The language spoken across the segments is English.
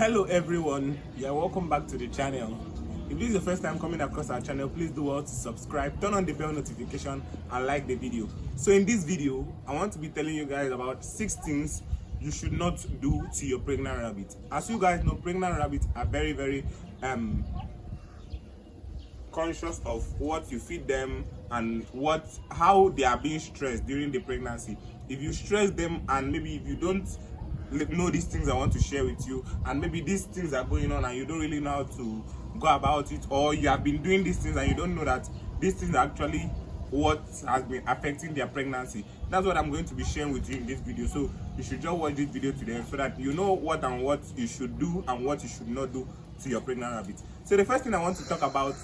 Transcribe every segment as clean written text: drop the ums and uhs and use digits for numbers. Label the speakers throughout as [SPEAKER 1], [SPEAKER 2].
[SPEAKER 1] Hello everyone, welcome back to the channel. If this is the first time coming across our channel, please do well to subscribe, turn on the bell notification and like the video. So in this video, I want to be telling you guys about 6 things you should not do to your pregnant rabbit. As you guys know, pregnant rabbits are very conscious of what you feed them and how they are being stressed during the pregnancy. If you stress them and maybe if you don't know these things I want to share with you, and maybe these things are going on and you don't really know how to go about it, or you have been doing these things and you don't know that these things are actually what has been affecting their pregnancy, that's what I'm going to be sharing with you in this video. So you should just watch this video today so that you know what you should do and what you should not do to your pregnant rabbit. So the first thing I want to talk about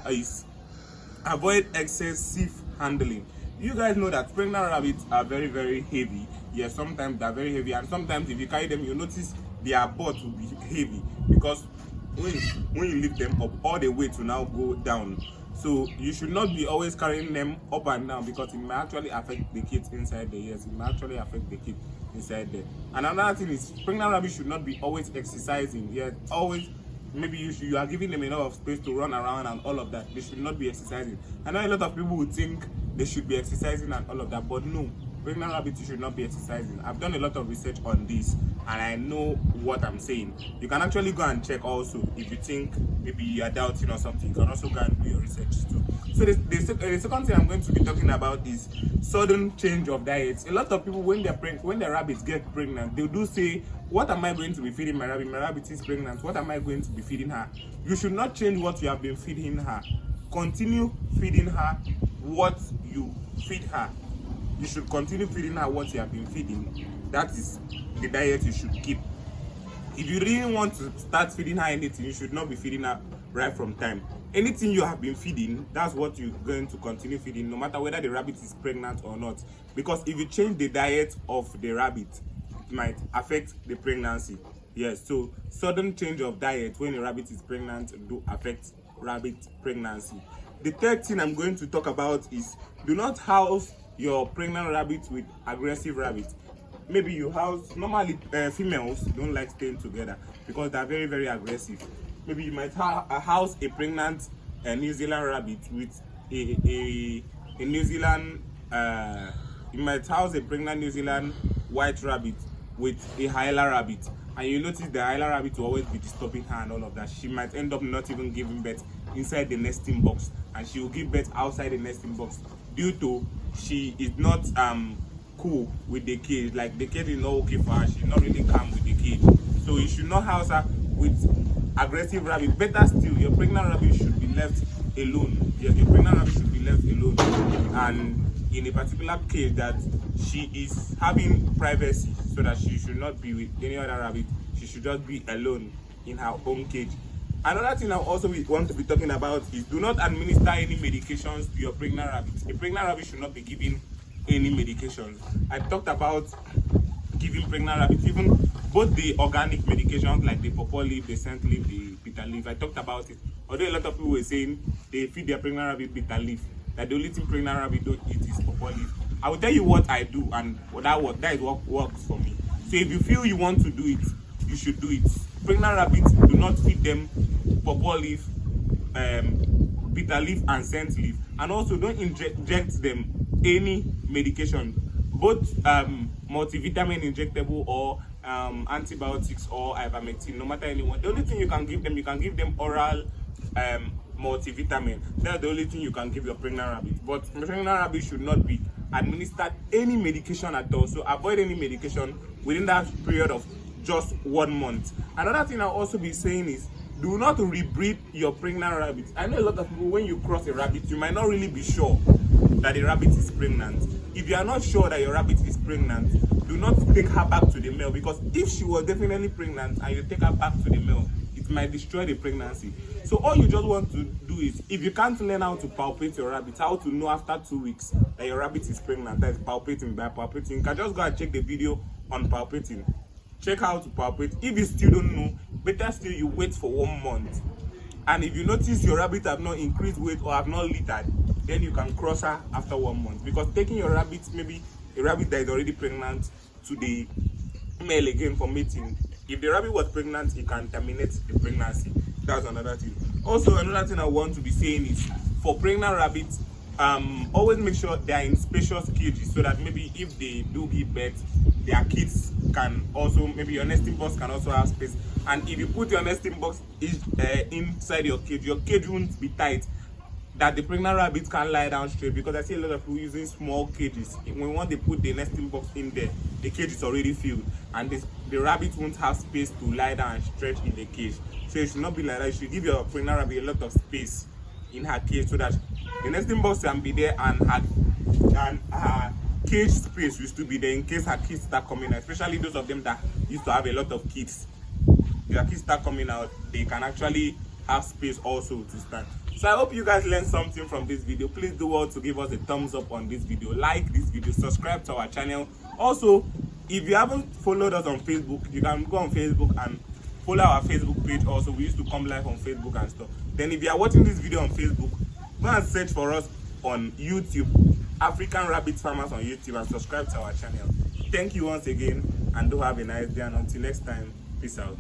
[SPEAKER 1] is avoid excessive handling. You guys know that pregnant rabbits are very heavy. Yes, sometimes they're very heavy, and sometimes if you carry them, you notice their butt will be heavy because when you lift them up, all the weight will now go down. So you should not be always carrying them up and down because it may actually affect the kids inside there. Yes, it may actually affect the kid inside there. And another thing is, pregnant rabbits should not be always exercising. Yes, always. Maybe you are giving them enough space to run around and all of that. They should not be exercising. I know a lot of people would think they should be exercising and all of that, but no, pregnant rabbits should not be exercising. I've done a lot of research on this and I know what I'm saying. You can actually go and check also if you think maybe you are doubting or something. You can also go and do your research too. So the second thing I'm going to be talking about is sudden change of diets. A lot of people, when their rabbits get pregnant, they do say, what am I going to be feeding my rabbit? My rabbit is pregnant. What am I going to be feeding her? You should not change what you have been feeding her. Continue feeding her what you feed her. You should continue feeding her what you have been feeding. That is the diet you should keep. If you really want to start feeding her anything, you should not be feeding her right from time. Anything you have been feeding, that's what you're going to continue feeding, no matter whether the rabbit is pregnant or not. Because if you change the diet of the rabbit, it might affect the pregnancy. Yes, so sudden change of diet when a rabbit is pregnant do affect rabbit pregnancy. The third thing I'm going to talk about is, do not house your pregnant rabbit with aggressive rabbits. Maybe you house, normally females don't like staying together because they're very aggressive. Maybe you might house a pregnant New Zealand rabbit with a New Zealand you might house a pregnant New Zealand white rabbit with a Hyla rabbit, and you notice the Hyla rabbit will always be disturbing her and all of that. She might end up not even giving birth inside the nesting box, and she will give birth outside the nesting box due to she is not cool with the kid. Like, the kid is not okay for her, she's not really calm with the kid. So you should not house her with aggressive rabbit. Better still, your pregnant rabbit should be left alone. Yes, your pregnant rabbit should be left alone, and in a particular case that she is having privacy, so that she should not be with any other rabbit. She should just be alone in her own cage. Another thing I also want to be talking about is, do not administer any medications to your pregnant rabbit. A pregnant rabbit should not be given any medications. I talked about giving pregnant rabbits even both the organic medications like the pawpaw leaf, the scent leaf, the bitter leaf. I talked about it. Although a lot of people were saying they feed their pregnant rabbit bitter leaf, that the only thing pregnant rabbit don't eat is pawpaw leaf. I will tell you what I do, and that is what works for me. So if you feel you want to do it, you should do it. Pregnant rabbits, do not feed them pawpaw leaf, bitter leaf and scent leaf, and also don't inject them any medication, both multivitamin injectable or antibiotics or ivermectin, no matter anyone. The only thing you can give them oral multivitamin. That's the only thing you can give your pregnant rabbit. But pregnant rabbit should not be administered any medication at all. So avoid any medication within that period of just 1 month. Another thing I'll also be saying is, do not rebreed your pregnant rabbit. I know a lot of people, when you cross a rabbit, you might not really be sure that the rabbit is pregnant. If you are not sure that your rabbit is pregnant, do not take her back to the male, because if she was definitely pregnant and you take her back to the male, it might destroy the pregnancy. So all you just want to do is, if you can't learn how to palpate your rabbit, how to know after 2 weeks that your rabbit is pregnant, that is palpating. By palpating, you can just go and check the video on palpating. Check how to palpate. If you still don't know, better still you wait for 1 month. And if you notice your rabbit have not increased weight or have not littered, then you can cross her after 1 month. Because taking your rabbit, maybe a rabbit that is already pregnant, to the male again for mating, if the rabbit was pregnant, he can terminate the pregnancy. That's another thing. Also, another thing I want to be saying is, for pregnant rabbits, always make sure they are in spacious cages, so that maybe if they do give birth, their kids can also, maybe your nesting box can also have space. And if you put your nesting box inside your cage won't be tight, that the pregnant rabbit can lie down straight, because I see a lot of people using small cages. When they put the nesting box in there, the cage is already filled, and the rabbit won't have space to lie down and stretch in the cage. So it should not be like that. You should give your pregnant rabbit a lot of space in her cage, so that the nesting box can be there, and her cage space will still be there in case her kids start coming out, especially those of them that used to have a lot of kids. If their kids start coming out, they can actually have space also to stand. So I hope you guys learned something from this video. Please do well to give us a thumbs up on this video, like this video, subscribe to our channel. Also, if you haven't followed us on Facebook, you can go on Facebook and follow our Facebook page. Also, we used to come live on Facebook and stuff. Then if you are watching this video on Facebook, go and search for us on YouTube, African Rabbit Farmers on YouTube, and subscribe to our channel. Thank you once again, and do have a nice day, and until next time, peace out.